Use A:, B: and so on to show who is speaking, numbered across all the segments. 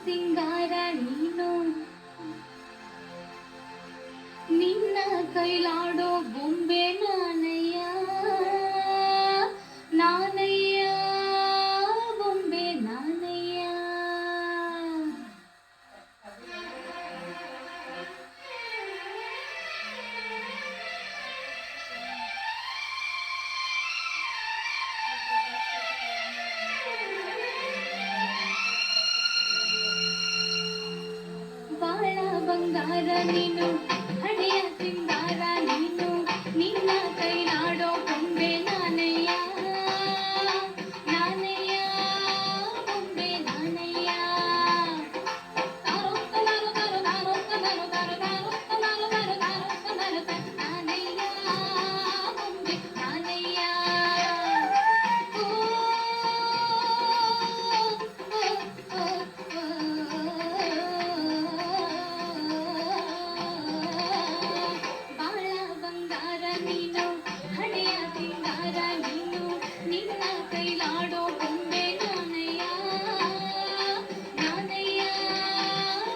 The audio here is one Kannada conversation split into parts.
A: ಸಿಂಗಾರ ನೀನು ನಿನ್ನ ಕೈಲಾಡೋ ಬೊಂಬೆ ನಾನಯ್ಯ ನಾನಯ್ಯ ಬೊಂಬೆ ನಾನಯ್ಯ ಬಾಳ ಬಂಗಾರ ನೀನು ಹಣೆಯ ಸಿಂಗಾರ ನೀನು ನಿನ್ನ ಕೈಲಾಡೋ ಬೊಂಬೆ ನಾನಯ್ಯ ನಾನಯ್ಯ ಬೊಂಬೆ ನಾನಯ್ಯ ತಾರೋ ತಲಾರೋ ತಾರೋ ತಾರೋ ತಲಾರೋ ತಾರೋ ತಾರೋ ತಲಾರೋ ತಾರೋ ತಾರೋ ತಲಾರೋ ನಾನಯ್ಯ ಬೊಂಬೆ ನಾನಯ್ಯ ಓ ಬಾಳ ಬಂಗಾರ ನೀನು ಹಣೆಯ ಸಿಂಗಾರ ನೀನು ನಿನ್ನ ಕೈಲಾಡೋ ಬೊಂಬೆ ನಾನಯ್ಯ ನಾನಯ್ಯ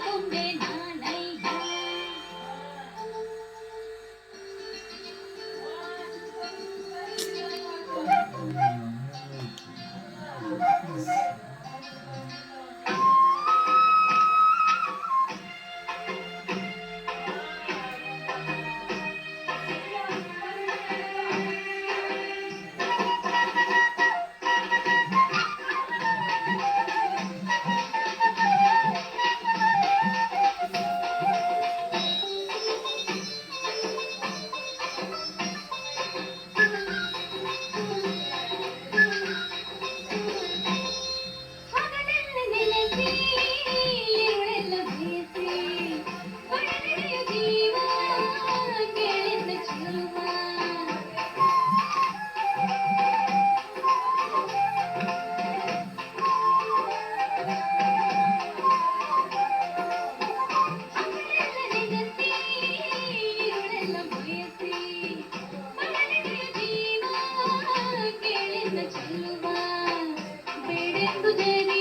A: ಬೊಂಬೆ ನಾನಯ್ಯ ಹಗಲೆಲ್ಲ ನೆನೆಸಿ ಇರುಳೆಲ್ಲ ಬಯಸಿ ಒಡನೆಯ ಜೀವ ಕೇಳಿದ ಚೆಲುವ ಹಗಲೆಲ್ಲ ನೆನೆಸಿ ಇರುಳೆಲ್ಲ ಬಯಸಿ ಒಡನೆಯ ಜೀವ ಕೇಳಿದ ಚೆಲುವ ಬೇಡೆಂದು ಜರಿ